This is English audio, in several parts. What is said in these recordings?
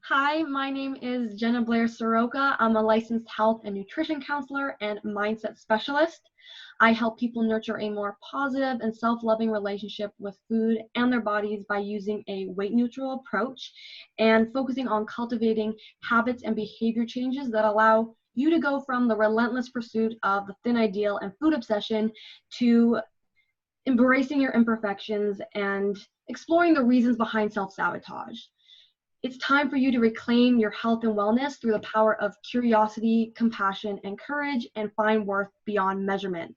Hi, my name is Jenna Blair Soroka. I'm a licensed health and nutrition counselor and mindset specialist. I help people nurture a more positive and self-loving relationship with food and their bodies by using a weight-neutral approach and focusing on cultivating habits and behavior changes that allow you to go from the relentless pursuit of the thin ideal and food obsession to embracing your imperfections and exploring the reasons behind self-sabotage. It's time for you to reclaim your health and wellness through the power of curiosity, compassion, and courage, and find worth beyond measurement.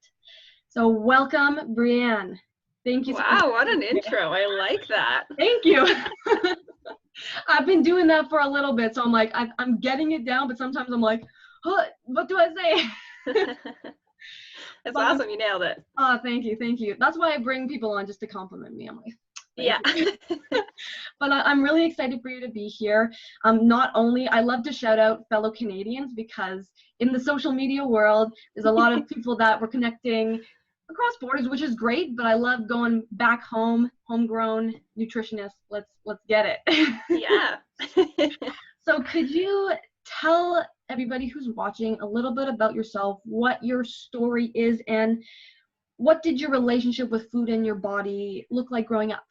So welcome, Brianne. Thank you so much. Wow, what an intro. I like that. Thank you. I've been doing that for a little bit, so I'm like, I'm getting it down, but sometimes I'm like, oh, what do I say? That's awesome. You nailed it. Oh, thank you. Thank you. That's why I bring people on, just to compliment me. I'm like, yeah. But I'm really excited for you to be here. Not only, I love to shout out fellow Canadians because in the social media world, there's a lot of people that we're connecting across borders, which is great, but I love going back home, homegrown nutritionist. Let's get it. Yeah. So could you tell everybody who's watching a little bit about yourself, what your story is, and what did your relationship with food and your body look like growing up?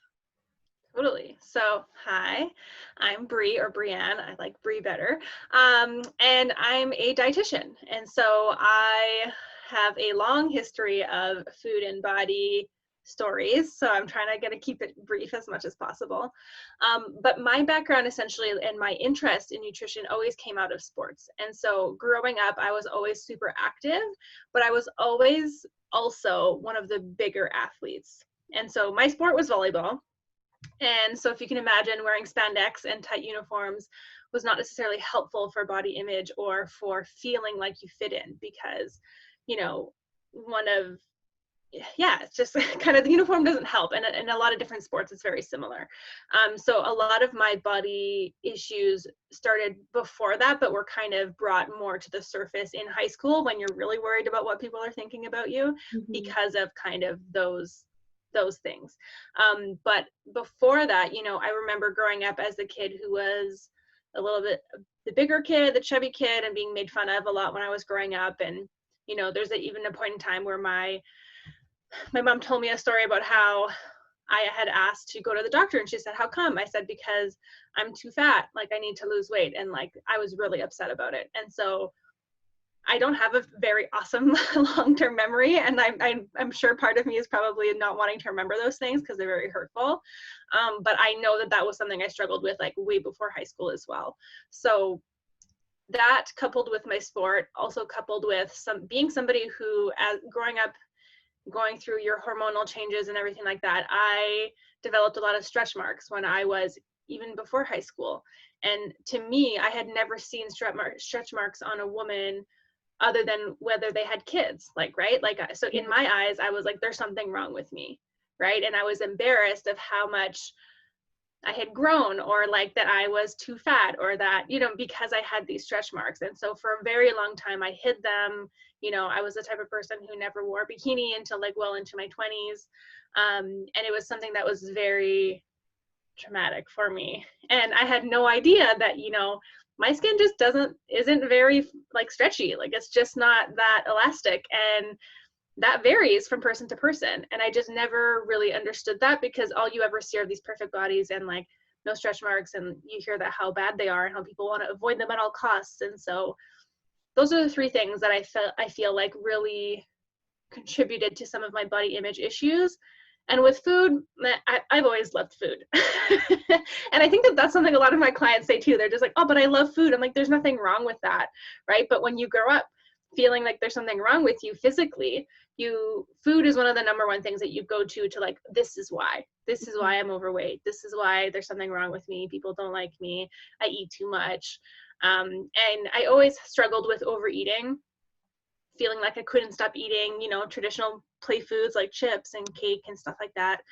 Totally. So, hi, I'm Bri, or Brianne. I like Bri better. And I'm a dietitian. And so I have a long history of food and body stories. So I'm trying to keep it brief as much as possible. But my background essentially and my interest in nutrition always came out of sports. And so growing up, I was always super active, but I was always also one of the bigger athletes. And so my sport was volleyball. And so if you can imagine, wearing spandex and tight uniforms was not necessarily helpful for body image or for feeling like you fit in because, it's just kind of the uniform doesn't help. And in a lot of different sports, it's very similar. So a lot of my body issues started before that, but were kind of brought more to the surface in high school when you're really worried about what people are thinking about you because of kind of those things. But before that, I remember growing up as the kid who was a little bit the bigger kid, the chubby kid, and being made fun of a lot when I was growing up. And, there's even a point in time where my mom told me a story about how I had asked to go to the doctor, and she said, "How come?" I said, "Because I'm too fat. Like, I need to lose weight." And I was really upset about it. And so I don't have a very awesome long-term memory, and I'm sure part of me is probably not wanting to remember those things because they're very hurtful. But I know that was something I struggled with way before high school as well. So that, coupled with my sport, also coupled with being somebody who, as growing up, going through your hormonal changes and everything like that, I developed a lot of stretch marks when I was even before high school. And to me, I had never seen stretch marks on a woman other than whether they had kids, right? So in my eyes, I was like, there's something wrong with me, right? And I was embarrassed of how much I had grown, or that I was too fat, or that, because I had these stretch marks. And so for a very long time, I hid them. I was the type of person who never wore a bikini until well into my 20s. And it was something that was very traumatic for me. And I had no idea that, my skin just isn't very stretchy. It's just not that elastic. And that varies from person to person. And I just never really understood that, because all you ever see are these perfect bodies and no stretch marks. And you hear that how bad they are and how people want to avoid them at all costs. And so those are the three things that I feel really contributed to some of my body image issues. And with food, I've always loved food. And I think that's something a lot of my clients say too. They're just like, "Oh, but I love food." I'm like, there's nothing wrong with that, right? But when you grow up feeling like there's something wrong with you physically, food is one of the number one things that you go to this is why I'm overweight. This is why there's something wrong with me. People don't like me. I eat too much. And I always struggled with overeating, feeling like I couldn't stop eating, traditional play foods like chips and cake and stuff like that.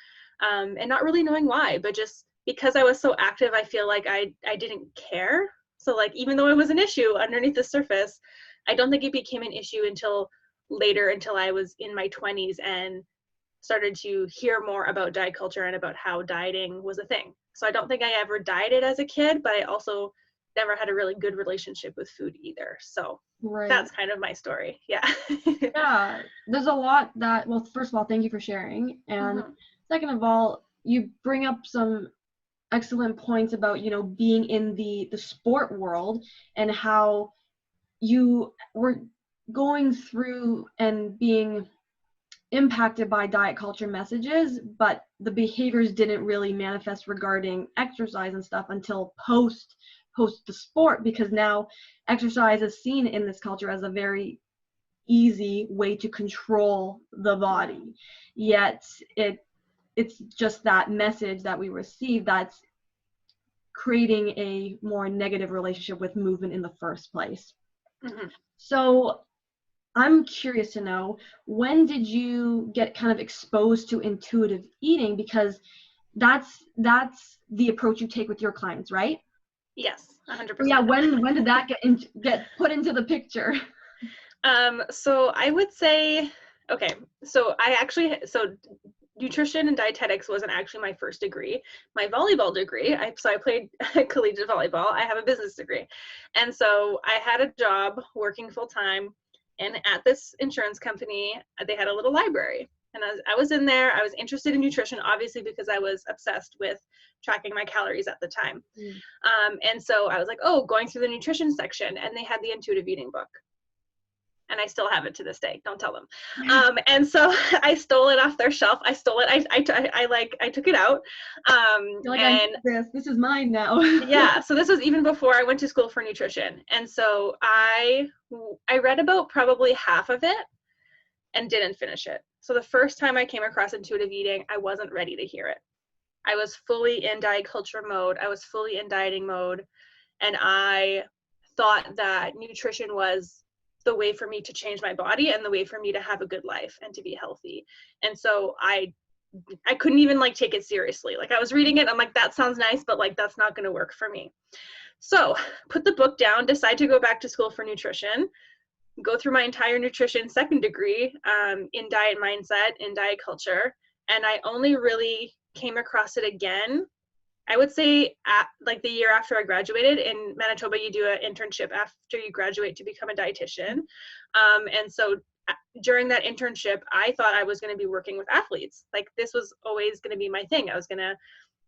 And not really knowing why, but just because I was so active, I feel like I didn't care. So even though it was an issue underneath the surface, I don't think it became an issue until later, until I was in my 20s and started to hear more about diet culture and about how dieting was a thing. So I don't think I ever dieted as a kid, but I also never had a really good relationship with food either. So Right. that's kind of my story. Yeah. Yeah, there's a lot that, well, first of all, thank you for sharing. And second of all, you bring up some excellent points about, you know, being in the sport world and how you were going through and being impacted by diet culture messages, but the behaviors didn't really manifest regarding exercise and stuff until post the sport, because now exercise is seen in this culture as a very easy way to control the body. Yet it's just that message that we receive that's creating a more negative relationship with movement in the first place. So I'm curious to know, when did you get kind of exposed to intuitive eating? Because that's the approach you take with your clients, right? Yes, 100%. Yeah, when did that get put into the picture? So I would say, okay, so nutrition and dietetics wasn't actually my first degree. My volleyball degree, I played collegiate volleyball. I have a business degree. And so I had a job working full time, and at this insurance company, they had a little library. And I was in there, I was interested in nutrition, obviously, because I was obsessed with tracking my calories at the time. And so I was like, oh, going through the nutrition section, and they had the intuitive eating book. And I still have it to this day. Don't tell them. And so I stole it off their shelf. I stole it. I took it out. You're like, this is mine now. Yeah. So this was even before I went to school for nutrition. And so I read about probably half of it and didn't finish it. So the first time I came across intuitive eating, I wasn't ready to hear it. I was fully in diet culture mode. I was fully in dieting mode. And I thought that nutrition was the way for me to change my body and the way for me to have a good life and to be healthy. And so I couldn't even like take it seriously. Like I was reading it, I'm like, that sounds nice, but like that's not going to work for me. So put the book down, decide to go back to school for nutrition, go through my entire nutrition second degree in diet mindset, in diet culture. And I only really came across it again, I would say like the year after I graduated. In Manitoba, you do an internship after you graduate to become a dietitian. And so during that internship, I thought I was going to be working with athletes. Like this was always going to be my thing.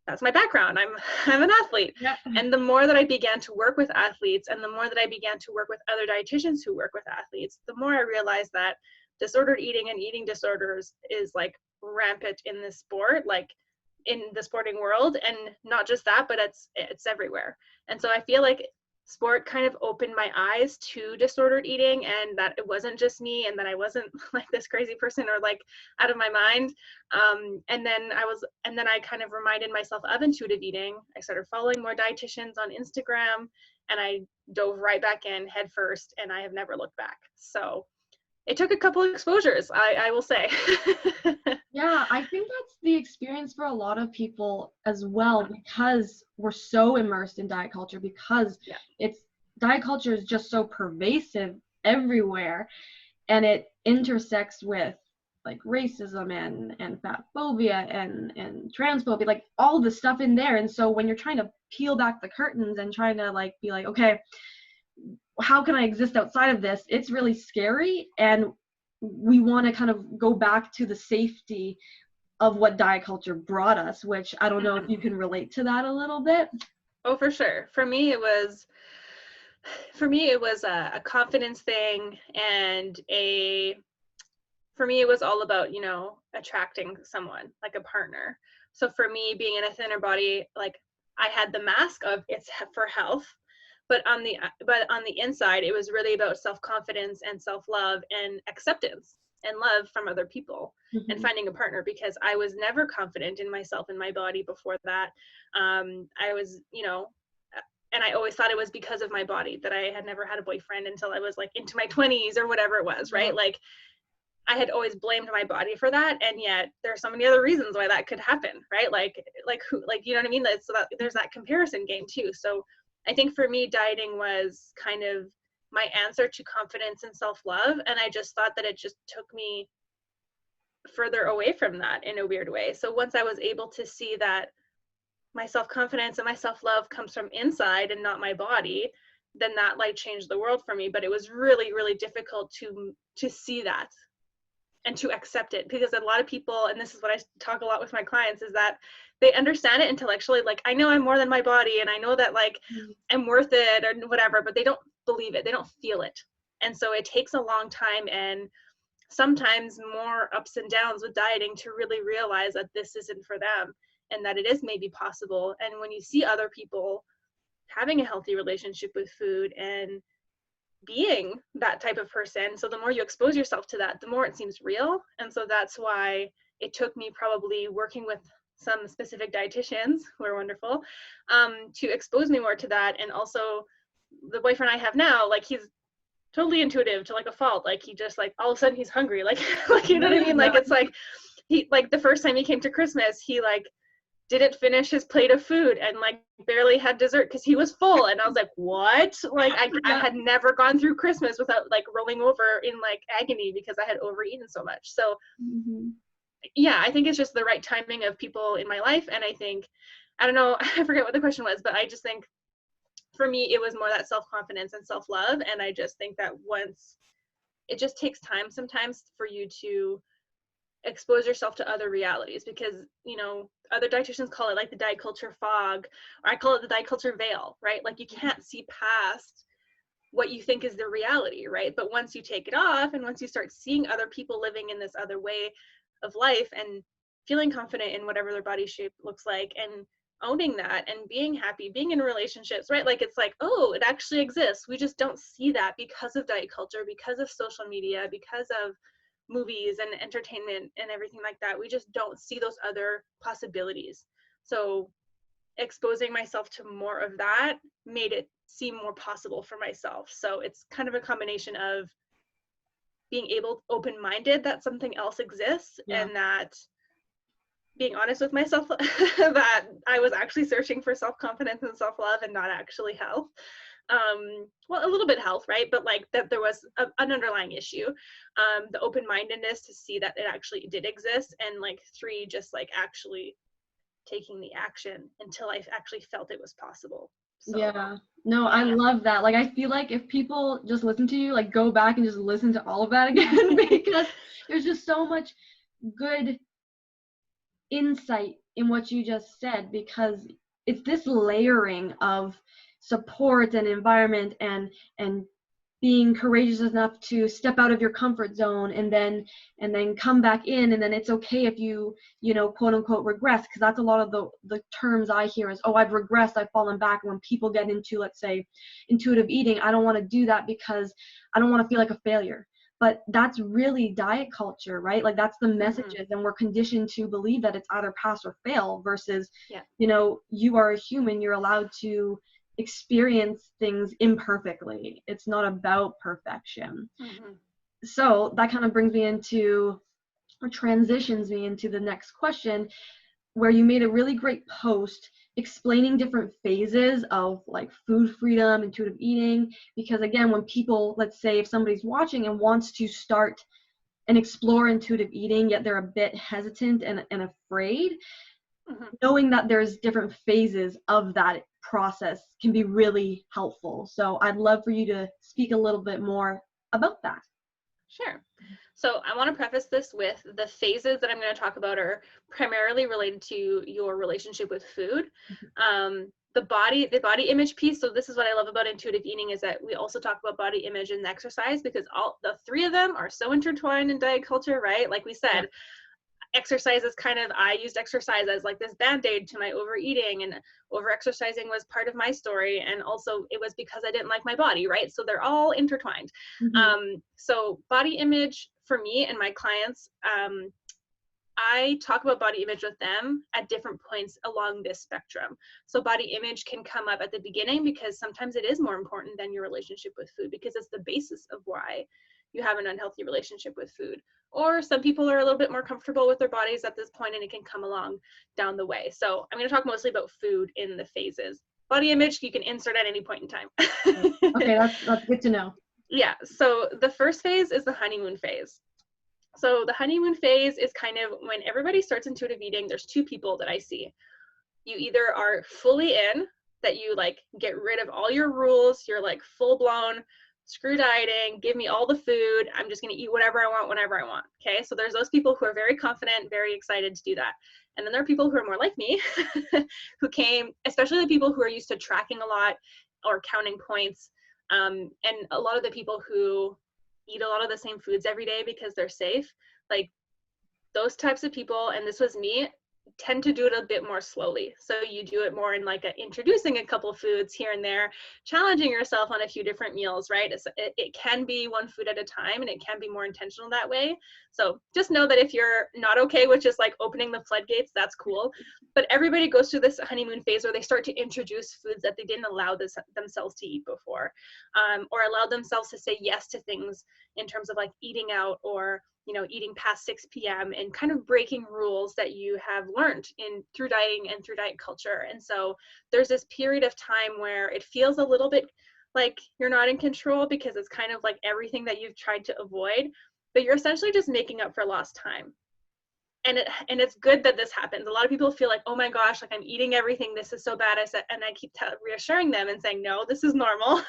That's my background. I'm an athlete. Yeah. And the more that I began to work with athletes and the more that I began to work with other dietitians who work with athletes, the more I realized that disordered eating and eating disorders is like rampant in this sport, like in the sporting world. And not just that, but it's everywhere. And so I feel like sport kind of opened my eyes to disordered eating, and that it wasn't just me, and that I wasn't like this crazy person or like out of my mind. And then I kind of reminded myself of intuitive eating. I started following more dietitians on Instagram, and I dove right back in head first, and I have never looked back. So it took a couple of exposures, I will say. Yeah, I think that's the experience for a lot of people as well, because we're so immersed in diet culture, because diet culture is just so pervasive everywhere, and it intersects with like racism and fat phobia and transphobia, like all the stuff in there. And so when you're trying to peel back the curtains and trying to like be like, okay, how can I exist outside of this? It's really scary, and we want to kind of go back to the safety of what diet culture brought us, which I don't know if you can relate to that a little bit. Oh, for sure. For me, it was a confidence thing, and for me, it was all about, you know, attracting someone, like a partner. So for me, being in a thinner body, like I had the mask of it's for health, but on the inside, it was really about self-confidence and self-love and acceptance and love from other people, and finding a partner, because I was never confident in myself and my body before that. I was, you know, and I always thought it was because of my body, that I had never had a boyfriend until I was like into my 20s or whatever it was, right? Like I had always blamed my body for that, and yet there are so many other reasons why that could happen, right? Like who, like, you know what I mean? So that there's that comparison game too. So I think for me, dieting was kind of my answer to confidence and self-love. And I just thought that it just took me further away from that in a weird way. So once I was able to see that my self-confidence and my self-love comes from inside and not my body, then that like changed the world for me. But it was really, really difficult to see that and to accept it, because a lot of people, and this is what I talk a lot with my clients, is that they understand it intellectually, like, I know I'm more than my body, and I know that like I'm worth it or whatever, but they don't believe it, they don't feel it. And so it takes a long time, and sometimes more ups and downs with dieting, to really realize that this isn't for them and that it is maybe possible. And when you see other people having a healthy relationship with food and being that type of person, so the more you expose yourself to that, the more it seems real. And so that's why it took me probably working with some specific dietitians who are wonderful, to expose me more to that. And also the boyfriend I have now, like, he's totally intuitive to like a fault. Like, he just like all of a sudden he's hungry, like like, you know what I mean? Like, it's like he, like, the first time he came to Christmas, he like didn't finish his plate of food and like barely had dessert because he was full. And I was like, what? Like, I had never gone through Christmas without like rolling over in like agony because I had overeaten so much. So yeah, I think it's just the right timing of people in my life. And I think, I don't know, I forget what the question was, but I just think for me, it was more that self-confidence and self-love. And I just think that once, it just takes time sometimes for you to expose yourself to other realities, because, you know, other dietitians call it like the diet culture fog, or I call it the diet culture veil, right? Like, you can't see past what you think is the reality, right? But once you take it off, and once you start seeing other people living in this other way of life and feeling confident in whatever their body shape looks like, and owning that and being happy, being in relationships, right? Like, it's like, oh, it actually exists. We just don't see that because of diet culture, because of social media, because of movies and entertainment and everything like that. We just don't see those other possibilities. So exposing myself to more of that made it seem more possible for myself. So it's kind of a combination of being able, open-minded that something else exists, and that being honest with myself that I was actually searching for self-confidence and self-love and not actually health. Well, a little bit health, right? But like that there was an underlying issue. The open-mindedness to see that it actually did exist. And like 3, just like actually taking the action until I actually felt it was possible. So, yeah. No, I love that. Like, I feel like if people just listen to you, like, go back and just listen to all of that again, because there's just so much good insight in what you just said, because it's this layering of support and environment and being courageous enough to step out of your comfort zone and then come back in, and then it's okay if you know, quote unquote, regress, because that's a lot of the terms I hear is, oh, I've regressed, I've fallen back. And when people get into, let's say, intuitive eating, I don't want to do that because I don't want to feel like a failure. But that's really diet culture, right? Like, that's the messages, and we're conditioned to believe that it's either pass or fail versus, you know, you are a human, you're allowed to experience things imperfectly. It's not about perfection. So that kind of brings me into, or transitions me into, the next question, where you made a really great post explaining different phases of like food freedom, intuitive eating. Because again, when people, let's say if somebody's watching and wants to start and explore intuitive eating, yet they're a bit hesitant and afraid, knowing that there's different phases of that process can be really helpful. So I'd love for you to speak a little bit more about that. Sure. So I want to preface this with the phases that I'm going to talk about are primarily related to your relationship with food. The body image piece. So this is what I love about intuitive eating, is that we also talk about body image and exercise, because all the 3 of them are so intertwined in diet culture, right? Like we said, exercise is kind of, I used exercise as like this band-aid to my overeating, and over-exercising was part of my story, and also it was because I didn't like my body, right? So they're all intertwined. So body image for me and my clients, I talk about body image with them at different points along this spectrum. So body image can come up at the beginning, because sometimes it is more important than your relationship with food, because it's the basis of why you have an unhealthy relationship with food. Or some people are a little bit more comfortable with their bodies at this point, and it can come along down the way. So I'm going to talk mostly about food in the phases. Body image, you can insert at any point in time. Okay, that's good to know. Yeah, so the first phase is the honeymoon phase. So the honeymoon phase is kind of when everybody starts intuitive eating. There's 2 people that I see. You either are fully in, that you like get rid of all your rules, you're like full blown screw dieting, give me all the food, I'm just going to eat whatever I want whenever I want. Okay, so there's those people who are very confident, very excited to do that. And then there are people who are more like me who came, especially the people who are used to tracking a lot or counting points, and a lot of the people who eat a lot of the same foods every day because they're safe, like those types of people, and this was me, tend to do it a bit more slowly. So you do it more in like introducing a couple of foods here and there, challenging yourself on a few different meals, right? It can be one food at a time, and it can be more intentional that way. So just know that if you're not okay with just like opening the floodgates, that's cool. But everybody goes through this honeymoon phase where they start to introduce foods that they didn't allow themselves to eat before, or allow themselves to say yes to things in terms of like eating out, or eating past 6 p.m. and kind of breaking rules that you have learned through dieting and through diet culture. And so there's this period of time where it feels a little bit like you're not in control, because it's kind of like everything that you've tried to avoid, but you're essentially just making up for lost time. And it's good that this happens. A lot of people feel like, oh my gosh, like I'm eating everything, this is so bad. And I keep reassuring them and saying, no, this is normal,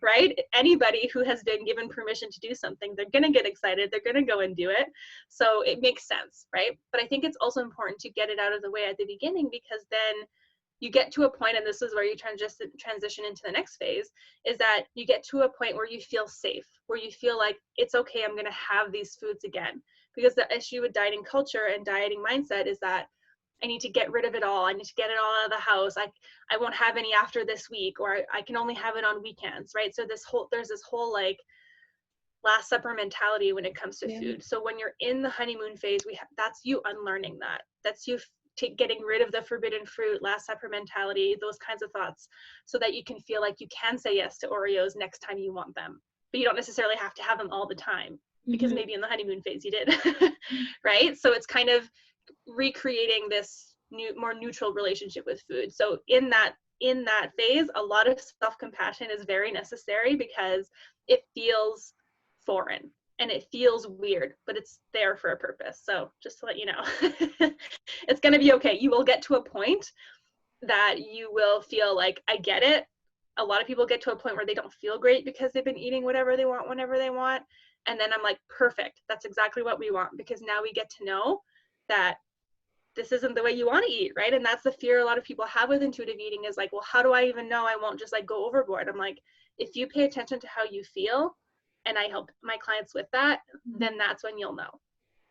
right? Anybody who has been given permission to do something, they're going to get excited, they're going to go and do it. So it makes sense, right? But I think it's also important to get it out of the way at the beginning, because then you get to a point, and this is where you transition into the next phase, is that you get to a point where you feel safe, where you feel like it's okay, I'm going to have these foods again. Because the issue with dieting culture and dieting mindset is that I need to get rid of it all. I need to get it all out of the house. I won't have any after this week, or I can only have it on weekends, right? So there's this whole like Last Supper mentality when it comes to food. So when you're in the honeymoon phase, that's you unlearning that. That's you getting rid of the forbidden fruit, Last Supper mentality, those kinds of thoughts, so that you can feel like you can say yes to Oreos next time you want them, but you don't necessarily have to have them all the time, because maybe in the honeymoon phase you did, right? So it's kind of recreating this more neutral relationship with food. So in that phase, a lot of self-compassion is very necessary, because it feels foreign and it feels weird, but it's there for a purpose. So just to let you know, it's going to be okay. You will get to a point that you will feel like, I get it. A lot of people get to a point where they don't feel great because they've been eating whatever they want, whenever they want. And then I'm like, perfect. That's exactly what we want, because now we get to know that this isn't the way you want to eat, right? And that's the fear a lot of people have with intuitive eating, is like, well, how do I even know I won't just like go overboard? I'm like, if you pay attention to how you feel, and I help my clients with that, then that's when you'll know.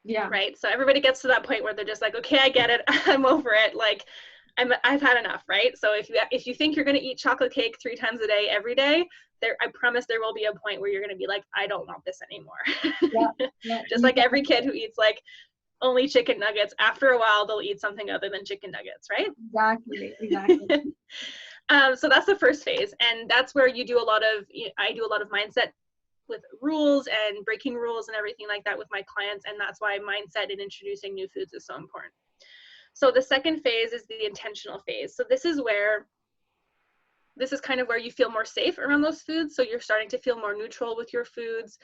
Yeah. Right. So everybody gets to that point where they're just like, okay, I get it. I'm over it. Like I've had enough. Right. So if you think you're going to eat chocolate cake 3 times a day, every day, I promise there will be a point where you're going to be like, I don't want this anymore. Yeah. Just like every kid who eats like only chicken nuggets, after a while they'll eat something other than chicken nuggets, right? Exactly. So that's the first phase, and that's where I do a lot of mindset with rules and breaking rules and everything like that with my clients, and that's why mindset and introducing new foods is so important. So the second phase is the intentional phase. So this is kind of where you feel more safe around those foods. So you're starting to feel more neutral with your foods.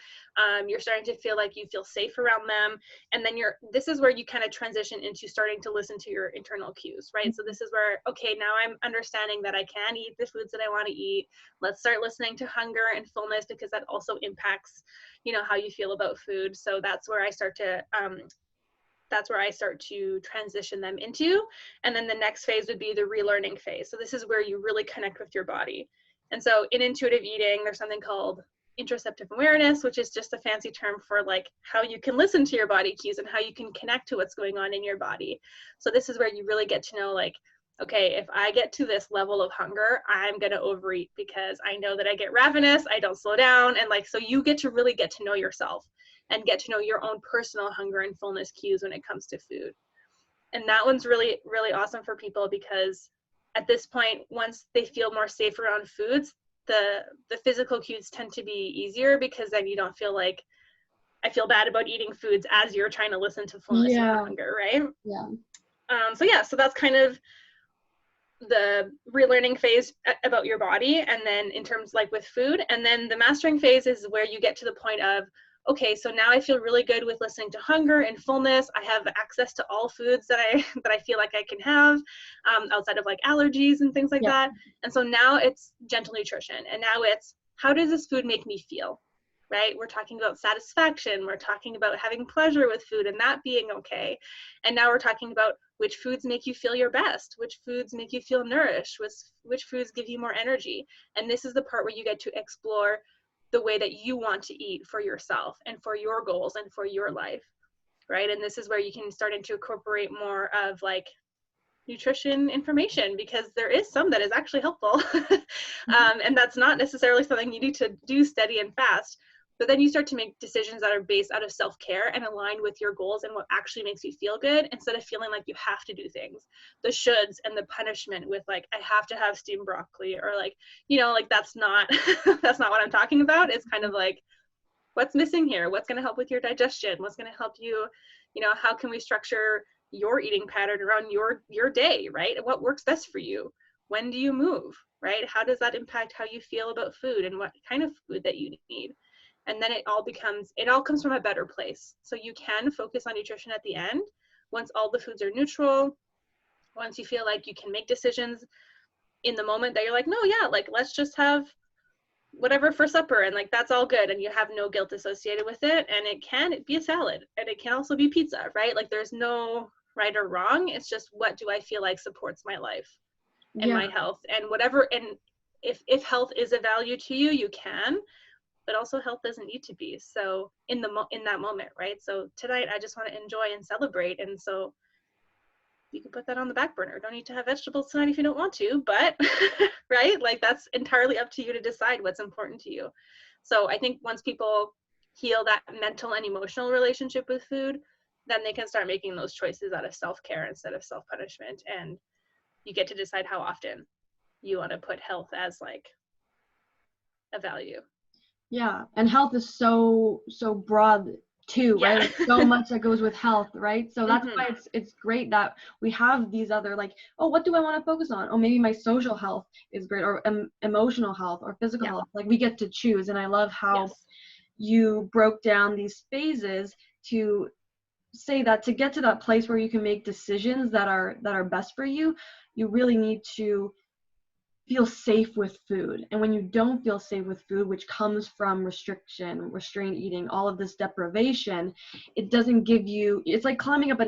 You're starting to feel like you feel safe around them. And then this is where you kind of transition into starting to listen to your internal cues, right? So this is where, okay, now I'm understanding that I can eat the foods that I want to eat. Let's start listening to hunger and fullness, because that also impacts, how you feel about food. So that's where I start to transition them into. And then the next phase would be the relearning phase. So this is where you really connect with your body. And so in intuitive eating, there's something called interoceptive awareness, which is just a fancy term for like how you can listen to your body cues and how you can connect to what's going on in your body. So this is where you really get to know, like, okay, if I get to this level of hunger, I'm going to overeat, because I know that I get ravenous, I don't slow down. And like, so you get to really get to know yourself and get to know your own personal hunger and fullness cues when it comes to food. And that one's really, really awesome for people, because at this point, once they feel more safe around foods, the physical cues tend to be easier, because then you don't feel like, I feel bad about eating foods as you're trying to listen to fullness and hunger, right? Yeah. So that's kind of the relearning phase about your body. And then in terms like with food, and then the mastering phase is where you get to the point of, okay, so now I feel really good with listening to hunger and fullness. I have access to all foods that I feel like I can have, outside of like allergies and things like Yeah. that. And so now it's gentle nutrition, and now it's, how does this food make me feel? Right? We're talking about satisfaction. We're talking about having pleasure with food and that being okay. And now we're talking about which foods make you feel your best, which foods make you feel nourished, which foods give you more energy. And this is the part where you get to explore the way that you want to eat for yourself and for your goals and for your life, right? And this is where you can start to incorporate more of like nutrition information, because there is some that is actually helpful. And that's not necessarily something you need to do steady and fast. But then you start to make decisions that are based out of self-care and aligned with your goals and what actually makes you feel good, instead of feeling like you have to do things, the shoulds and the punishment with like, I have to have steamed broccoli, or like, you know, like that's not that's not what I'm talking about. It's kind of like, what's missing here? What's going to help with your digestion? What's going to help you, you know, how can we structure your eating pattern around your day, right? What works best for you? When do you move, right? How does that impact how you feel about food and what kind of food that you need? And then it all comes from a better place. So you can focus on nutrition at the end, once all the foods are neutral, once you feel like you can make decisions in the moment that you're like, no, yeah, like let's just have whatever for supper, and like that's all good, and you have no guilt associated with it. And it can be a salad, and it can also be pizza, right? Like there's no right or wrong. It's just, what do I feel like supports my life and my health, and whatever. And if health is a value to you, you can, but also health doesn't need to be. So in that moment, right? So tonight I just want to enjoy and celebrate, and so you can put that on the back burner. Don't need to have vegetables tonight if you don't want to, but right? Like that's entirely up to you to decide what's important to you. So I think once people heal that mental and emotional relationship with food, then they can start making those choices out of self-care instead of self-punishment. And you get to decide how often you want to put health as like a value. Yeah, and health is so broad too, right? Yeah. Like so much that goes with health, right? So that's Mm-hmm. why it's great that we have these other, like, oh, what do I want to focus on? Oh, maybe my social health is great, or emotional health, or physical Yeah. health. Like we get to choose, and I love how Yes. you broke down these phases to say that to get to that place where you can make decisions that are best for you, you really need to feel safe with food. And when you don't feel safe with food, which comes from restriction, restrained eating, all of this deprivation, it doesn't give you, it's like climbing up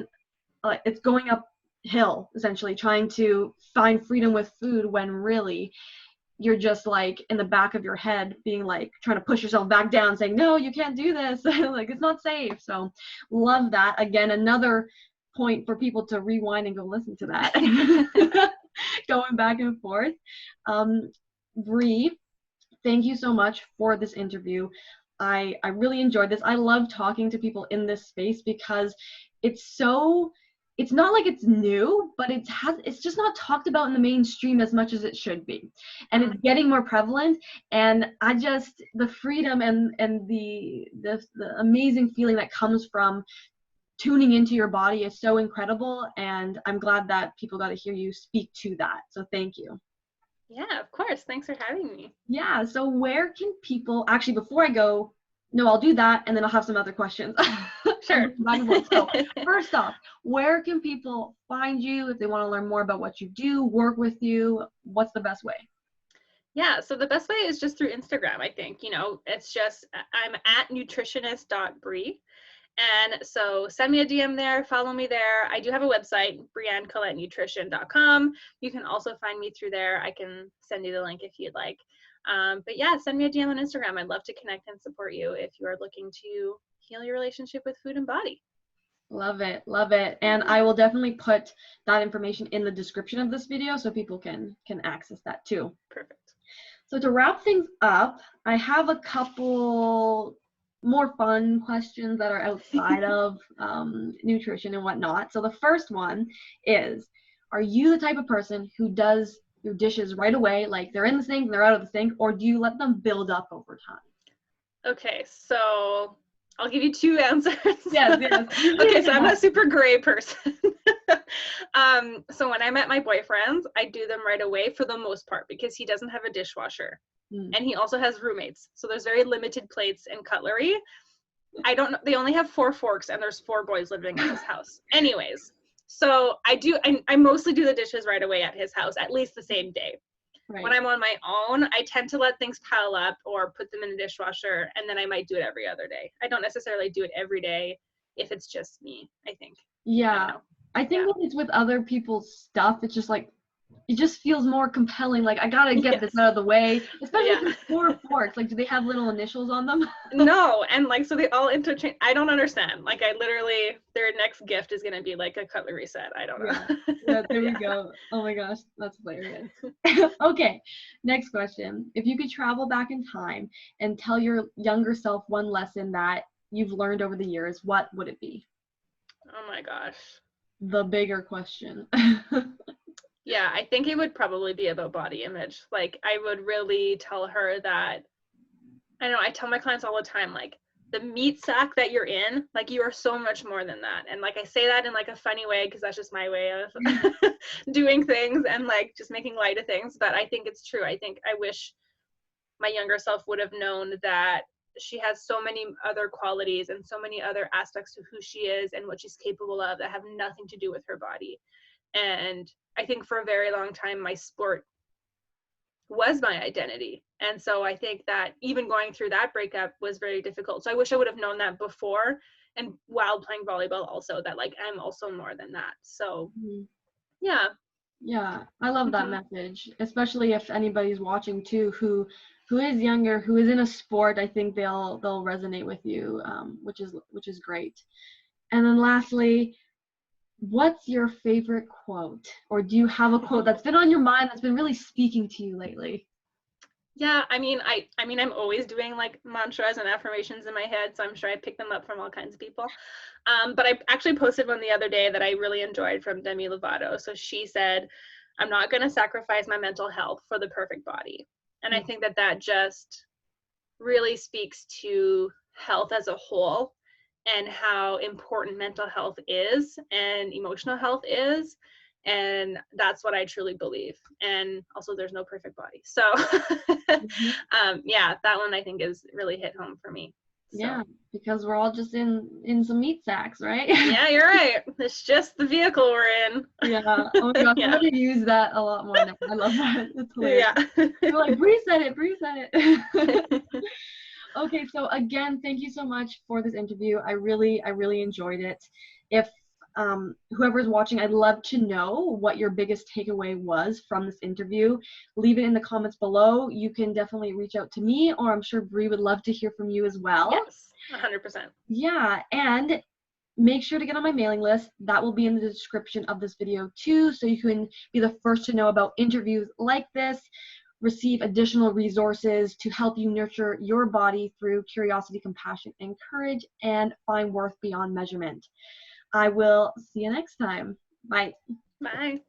it's going uphill, essentially, trying to find freedom with food when really you're just like in the back of your head being like trying to push yourself back down, saying, no, you can't do this. Like it's not safe. So love that. Again, another point for people to rewind and go listen to that. Going back and forth. Bri, thank you so much for this interview. I really enjoyed this. I love talking to people in this space because it's not like it's new, but it's just not talked about in the mainstream as much as it should be. And it's getting more prevalent. And the freedom and the amazing feeling that comes from tuning into your body is so incredible, and I'm glad that people got to hear you speak to that. So thank you. Yeah, of course. Thanks for having me. Yeah, so where can people, actually before I go, no, I'll do that and then I'll have some other questions. Sure. So first off, where can people find you if they want to learn more about what you do, work with you? What's the best way? Yeah, so the best way is just through Instagram, I think. You know, it's just, I'm at nutritionist.bri. And so send me a DM there, follow me there. I do have a website, bricollettenutrition.com. You can also find me through there. I can send you the link if you'd like. But yeah, send me a DM on Instagram. I'd love to connect and support you if you are looking to heal your relationship with food and body. Love it, love it. And I will definitely put that information in the description of this video so people can access that too. Perfect. So to wrap things up, I have a couple more fun questions that are outside of nutrition and whatnot. So the first one is, are you the type of person who does your dishes right away, like they're in the sink, they're out of the sink, or do you let them build up over time? Okay, so I'll give you two answers. Yes. Okay, so I'm a super gray person. So when I met my boyfriend, I do them right away for the most part because he doesn't have a dishwasher. And he also has roommates. So there's very limited plates and cutlery. I don't know. They only have 4 forks and there's 4 boys living in this house. Anyways, so I mostly do the dishes right away at his house, at least the same day. Right. When I'm on my own, I tend to let things pile up or put them in the dishwasher, and then I might do it every other day. I don't necessarily do it every day if it's just me, I think. Yeah. I think when it's with other people's stuff, it's just like, it just feels more compelling. Like, I gotta get this out of the way. Especially with 4 forks. Like, do they have little initials on them? No, and like, so they all interchange. I don't understand. Like, I literally, their next gift is gonna be like a cutlery set. I don't know. Yeah, there we go. Oh my gosh, that's hilarious. Okay, next question. If you could travel back in time and tell your younger self one lesson that you've learned over the years, what would it be? Oh my gosh. The bigger question. Yeah, I think it would probably be about body image. Like, I would really tell her that, I know I tell my clients all the time, like, the meat sack that you're in, like, you are so much more than that. And like, I say that in like a funny way because that's just my way of doing things and like just making light of things. But I think it's true. I think I wish my younger self would have known that she has so many other qualities and so many other aspects to who she is and what she's capable of that have nothing to do with her body. And I think for a very long time, my sport was my identity. And so I think that even going through that breakup was very difficult. So I wish I would have known that before, and while playing volleyball also, that like I'm also more than that. So yeah. Yeah, I love that message, especially if anybody's watching too who is younger, who is in a sport. I think they'll resonate with you, which is great. And then lastly, what's your favorite quote? Or do you have a quote that's been on your mind that's been really speaking to you lately? Yeah, I mean, I'm always doing like mantras and affirmations in my head, so I'm sure I pick them up from all kinds of people. But I actually posted one the other day that I really enjoyed from Demi Lovato. So she said, "I'm not going to sacrifice my mental health for the perfect body." And I think that that just really speaks to health as a whole and how important mental health is and emotional health is. And that's what I truly believe. And also, there's no perfect body. So yeah, that one I think is really hit home for me. So. Yeah, because we're all just in some meat sacks, right? Yeah, you're right. It's just the vehicle we're in. Yeah. Oh my gosh, I'm gonna use that a lot more now. I love that. It's hilarious. Yeah. You're like, Bri said it. Bri said it. Okay, so again, thank you so much for this interview. I really enjoyed it. If whoever's watching, I'd love to know what your biggest takeaway was from this interview. Leave it in the comments below. You can definitely reach out to me, or I'm sure Bri would love to hear from you as well. Yes, 100%. Yeah, and make sure to get on my mailing list. That will be in the description of this video too, so you can be the first to know about interviews like this, receive additional resources to help you nurture your body through curiosity, compassion, and courage, and find worth beyond measurement. I will see you next time. Bye. Bye.